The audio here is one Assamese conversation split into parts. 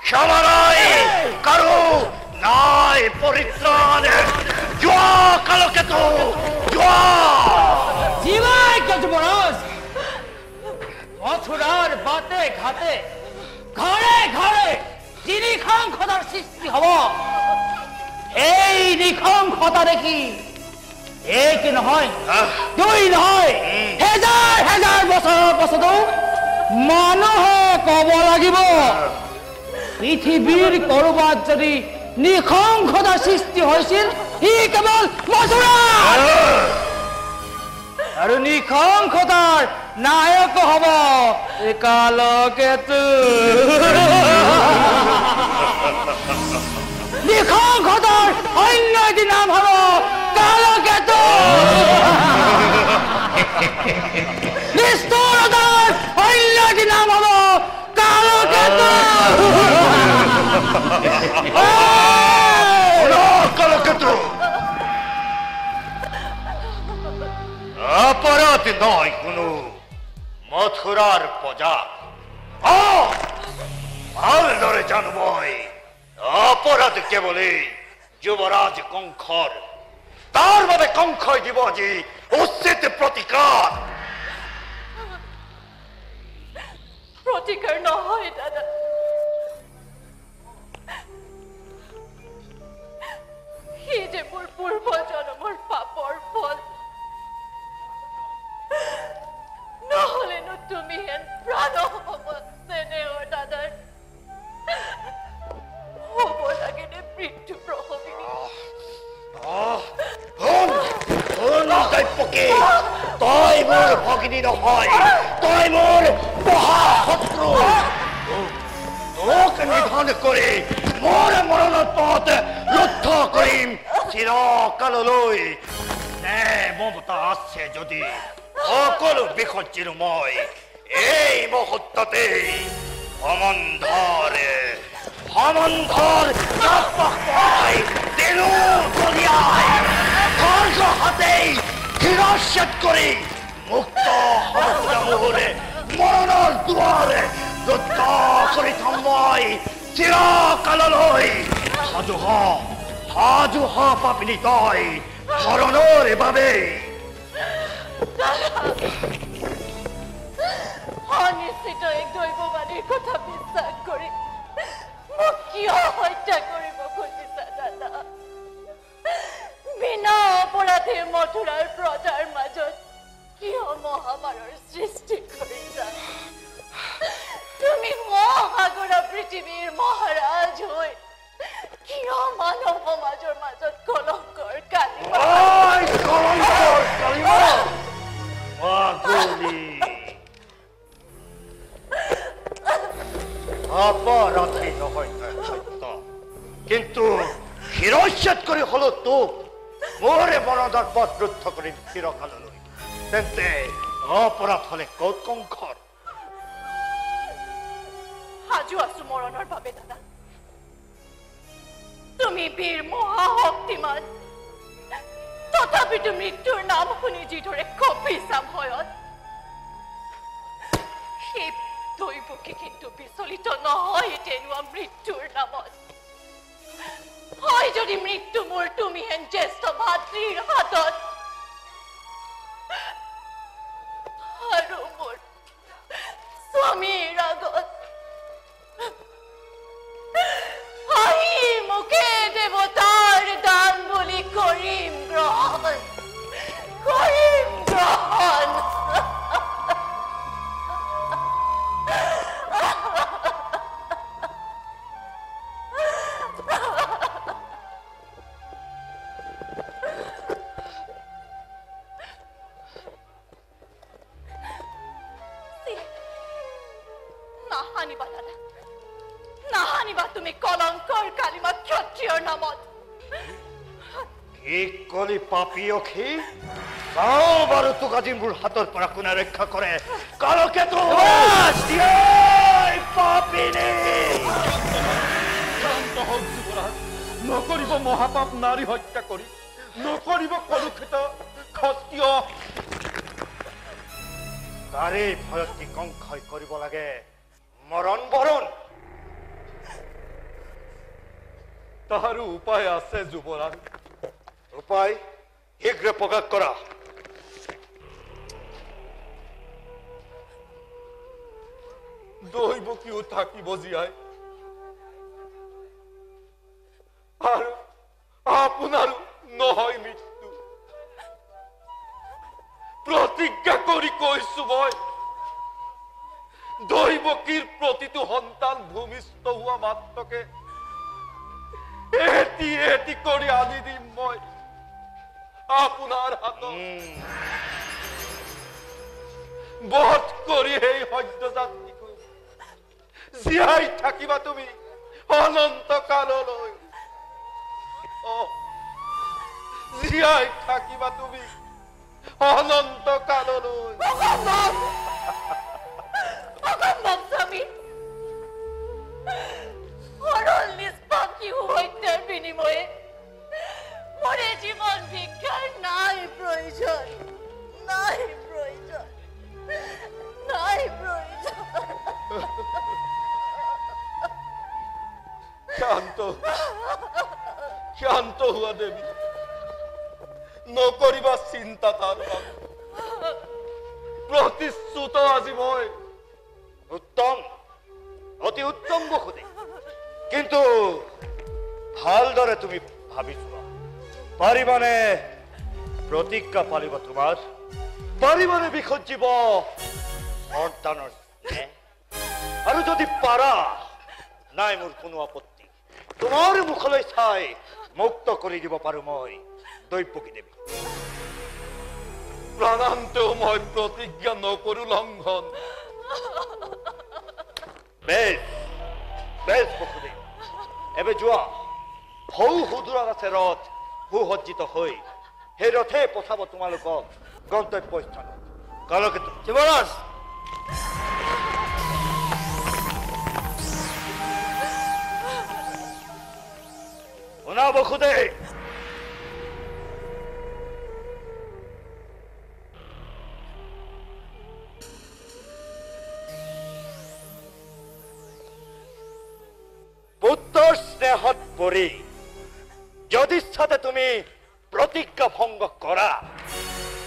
ক্ষমা নাই কারো নাই পরিত্রাণ জোয়া কালকেতু জোয়া জীবাই যুবরাজ মথুরার বাতে ঘাতে ঘরে ঘরে যে নিঃসংসতার সৃষ্টি হব এই নিঃসংসতা দেখি এক নহয় দুই নহয় হেজাৰ হেজাৰ বছৰ পাছতো মানুহে কব লাগিব পৃথিৱীৰ কৰবাত যদি নিঃসংসতাৰ সৃষ্টি হৈছিল ই কেৱল মথুৰাত আৰু নিঃসংসতাৰ নায়ক হব কালকেতু নিঃসংসতাৰ অন্য এটি নাম হব কালকেতু নিষ্ঠুৰতাৰ অন্য এটি নাম হব কালকেতু কালকেতু অপরাধ নয় কোনো মথুরার প্রজা ভালদরে জানবই অপরাধ কেবলে যুবরাজ কঙ্খর তার বাবে কঙ্খয় দিব যে উচিত প্রতিকার প্রতিকার নহয় দাদা হি যে মোৰ পূৰ্ব জন্মৰ পাপৰ ফল নহলেনো তুমি হেন প্ৰাণ নেনেও দাদাৰ হ'ব লাগে নে মৃত্যু প্ৰসৱিনী তই মোৰ ভগিনী নহয় তই মোৰ মহাশত্ৰু তোক নিধন কৰি মোৰ মৰণৰ পথ ৰুদ্ধ কৰিম চিৰকাললৈ নে মমতা আছে যদি সকলো বিসৰ্জিৰ মই এই মুহূৰ্ততে সমন্ধৰ তেলো কলিয়াই খৰ্গ হাতেই শিৰচ্ছেদ কৰি মুক্ত মুহূৰ্তে মৰণৰ দুৱাৰে যুদ্ধ কৰি থম মই চিৰকাললৈ সাজু হ পাপিনী তই মৰণৰ বাবে অনিশ্চিত এক দৈৱবাণীৰ কথা বিশ্বাস কৰি মোক কিয় হত্যা কৰিব খুজিছা দাদা বিনা অপৰাধে মথুৰাৰ প্ৰজাৰ মাজত কিয় মহামাৰৰ সৃষ্টি কৰিছা তুমি মহাসাগৰৰ পৃথিৱীৰ মহাৰাজ হৈ কিয় মানৱ সমাজৰ মাজত কলংকৰ কালিমা অপৰাধী নহয় সত্য কিন্তু শিৰচ্ছেদ কৰি হলো তোক মোৰে মৰণৰ পথ ৰুদ্ধ কৰিম চিৰকাললৈ তেন্তে অপৰাধ হলে ক'ত কংখৰ সাজু আছো মৰণৰ বাবে দাদা তুমি বীৰ মহাশক্তিমান তথাপিতো মৃত্যুৰ নাম শুনি যিদৰে কঁপিছা ভয়ত সেই দৈৱকী কিন্তু বিচলিত নহয় তেনেকুৱা মৃত্যুৰ নামত হয় যদি মৃত্যু মোৰ তুমি হেন জ্যেষ্ঠ ভাতৃৰ হাতত আৰু মোৰ স্বামীৰ আগত আহি মুখে দেৱতাৰ দান বুলি কৰিম গ্ৰহণ নাহানিবা তুমি কলংকৰ কালিমা ক্ষত্ৰিয়ৰ নামত কি কলি পাপী অখি চাও বাৰু তোক আজি মোৰ হাতৰ পৰা কোনে ৰক্ষা কৰে কালকেতু পাপিনী নকৰিব মহাপাপ নাৰী হত্যা কৰি নকৰিব কলুষিত ক্ষত্ৰিয় তাৰে ভয়ত কংক্ষয় কৰিব লাগে মৰণ বৰণ তাহাৰো উপায় আছে যুৱৰাজ। উপায় শীঘ্ৰে প্ৰকাশ কৰা। দৈৱকীও থাকিব জীয়াই, আৰু আপোনাৰো নহয় মৃত্যু। প্ৰতিজ্ঞা কৰি কৈছো মই, দৈৱকীৰ প্ৰতিটো সন্তান ভূমিষ্ঠ হোৱা মাত্ৰকে এটি এটি কৰি আনি দিম মই আপোনাৰ হাতত। বধ কৰি সেই সদ্যযাত্ৰীকো জীয়াই থাকিবা তুমি অনন্ত কাললৈ। জীয়াই থাকিবা তুমি অনন্ত কাললৈ। অসম্ভৱ স্বামী, সৰল নিষ্পাপী হত্যাৰ বিনিময়ে মোৰে জীৱন ভিক্ষাৰ নাই প্ৰয়োজন, নাই প্ৰয়োজন, নাই প্ৰয়োজন। শান্ত হোৱা দেৱী, নকৰিবা চিন্তা তাৰ বাবে। প্ৰতিশ্ৰুত আজি মই। উত্তম, অতি উত্তম বসুদে, কিন্তু ভালদৰে তুমি ভাবি চোৱা, পাৰিবানে প্ৰতিজ্ঞা পালিব তোমাৰ? পাৰিবানে বিসজ্জিব সন্তানৰ স্নেহ? আৰু যদি পাৰা, নাই মোৰ কোনো আপত্তি, তোমাৰ মুখলৈ চাই মুক্ত কৰি দিব পাৰো মই দৈৱকী দেৱী। প্ৰাণান্তেও মই প্ৰতিজ্ঞা নকৰো লংঘন। বেশ বেশ বসুদেৱ, এবে যোৱা। সুদূৰত আছে ৰথ সুসজ্জিত হৈ, সেই ৰথে পঠাব তোমালোকক গন্তব্য স্থানত। কালকেতু। যুৱৰাজ, শুনা বসুদেৱ, পুত্ৰৰ স্নেহত পৰি যদিচ্ছাতে তুমি প্ৰতিজ্ঞা ভংগ কৰা,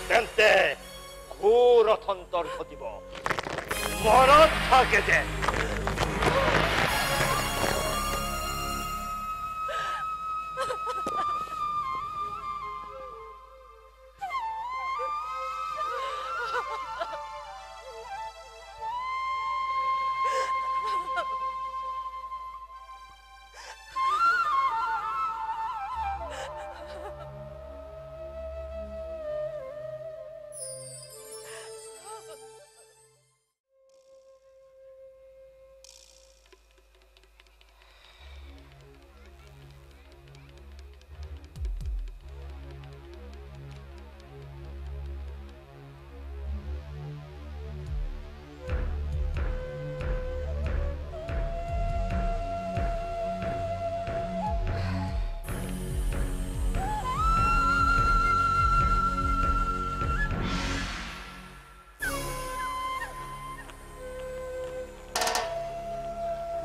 তেন্তে ঘোৰ অথন্তৰ ঘটিব। মনত থাকে যে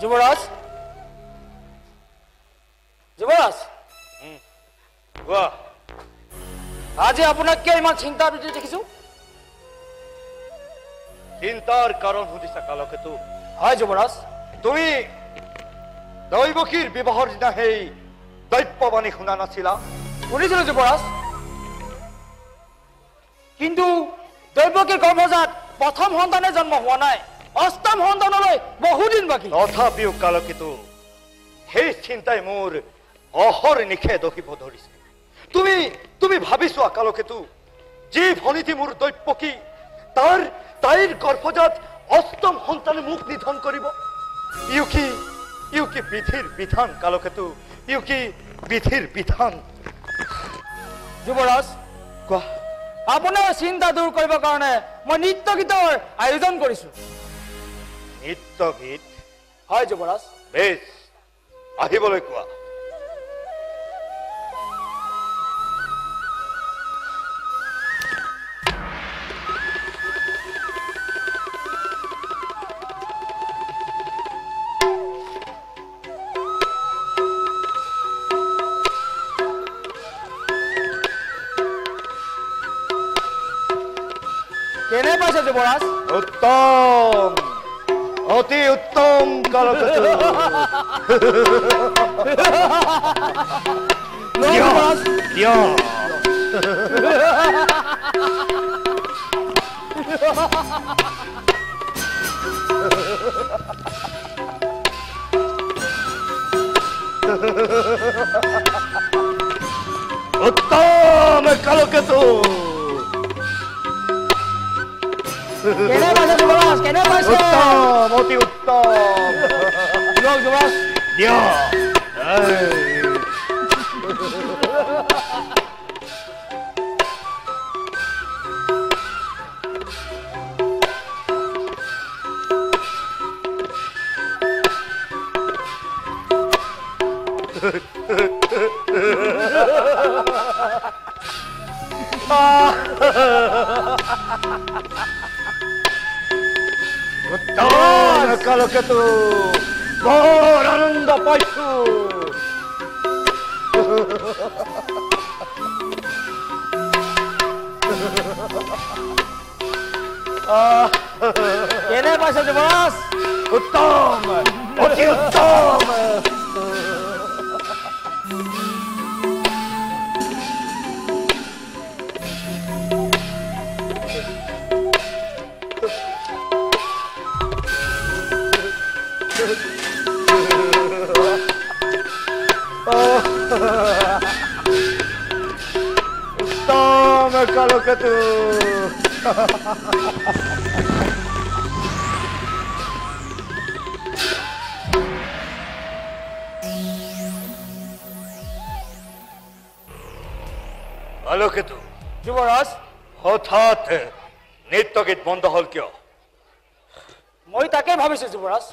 যুৱৰাজ, যুৱৰাজ, কোৱা। আজি আপোনাক কিয় ইমান চিন্তাৰ ভিতৰত দেখিছো? চিন্তাৰ কাৰণ সুধিছা কালকেতু? হয় যুৱৰাজ। তুমি দৈৱকীৰ বিবাহৰ দিনা সেই দৈত্যবাণী শুনা নাছিলা? শুনিছিলো যুৱৰাজ, কিন্তু দৈৱকীৰ গৰ্ভজাত প্ৰথম সন্তানে জন্ম হোৱা নাই, অষ্টম সন্তানলৈ বহুদিন বাকী। তথাপিও কালকেতু, সেই চিন্তাই মোৰ অহৰ নিশে দহিব ধৰিছে। তুমি ভাবি চোৱা কালকেতু, যি ভনীতি মোৰ দৈৱকী, তাইৰ গৰ্ভজাত অষ্টম সন্তানে মোক নিধন কৰিব। ইউ কি বিধিৰ বিধান কালকেতু, ইউ কি বিধিৰ বিধান। যুৱৰাজ, কোৱা। আপোনাৰ চিন্তা দূৰ কৰিবৰ কাৰণে মই নৃত্য গীতৰ আয়োজন কৰিছো। নৃত্য গীত? হয় যুৱৰাজ। বেশ, আহিবলৈ কোৱা। যুৱৰাজ উত্তম অতি উত্তম কালকেতু যুৱৰাজ দিয়া উত্তম কালকেতু কেনে পাইছে যুৱৰাজ কেনে পাইছে উত্তম অতি উত্তম যুৱৰাজ দিয়া উত্তম কালকেতু বৰ আনন্দ পাইছো কেনে পাইছে যুৱৰাজ উত্তম অতি উত্তম উত্তম কালকেতু কালকেতু যুৱৰাজ হঠাৎ নৃত্য গীত বন্ধ হল কিয় মই তাকে ভাবিছো যুৱৰাজ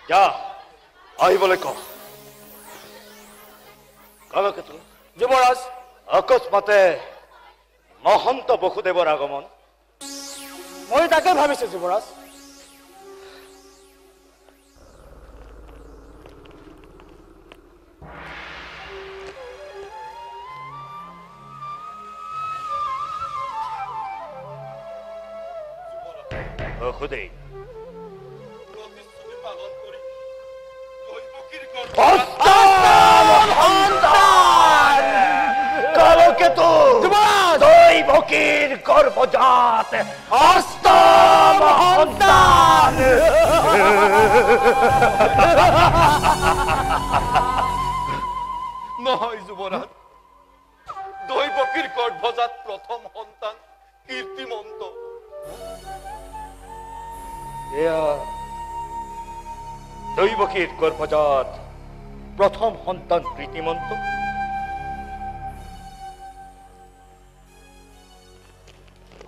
যা আহিবলৈ কওঁ কালকেতু যুৱৰাজ অকস্মাতে মহন্ত বসুদেৱৰ আগমন মই তাকে ভাবিছো যুৱৰাজ বসুদেৱ প্ৰতিশ্ৰুতি পালন কৰি দৈৱকীৰ কালকেতু দৈৱকীৰ গৰ্ভজাত অষ্টম সন্তান নহয় যুৱৰাজ দৈৱকীৰ গৰ্ভজাত প্ৰথম সন্তান কীৰ্তিমন্ত এয়া দৈৱকীৰ গৰ্ভজাত প্ৰথম সন্তান কীৰ্তিমন্ত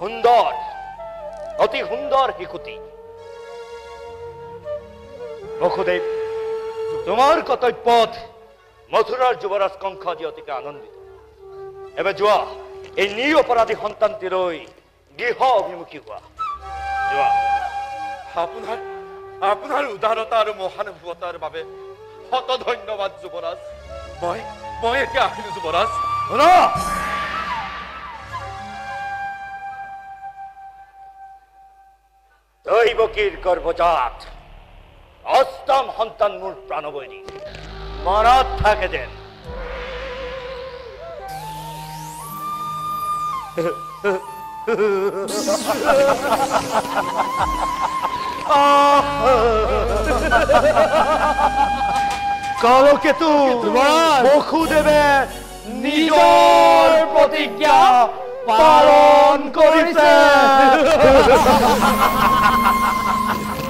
সুন্দৰ অতি সুন্দৰ শিশুটি বসুদেৱ তোমাৰ কৰ্তব্যত মথুৰাৰ যুৱৰাজ কংসাদি অতিকে আনন্দিত এবাৰ যোৱা এই নিৰপৰাধী সন্তানটিলৈ গৃহ অভিমুখী হোৱা যোৱা আপোনাৰ উদাৰতা আৰু মহানুভৱতাৰ বাবে শত ধন্যবাদ যুৱৰাজ মই এতিয়া আহিলো যুৱৰাজ শুনা দৈৱকীৰ গৰ্ভজাত অষ্টম সন্তান মোৰ প্ৰাণবৈৰী মনত থাকে যেন কালকেতু বসুদেৱে নিজৰ প্ৰতিজ্ঞা পালন কৰিছে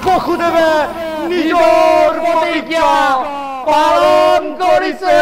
বসুদেৱে নিজৰ প্ৰতিজ্ঞা পালন কৰিছে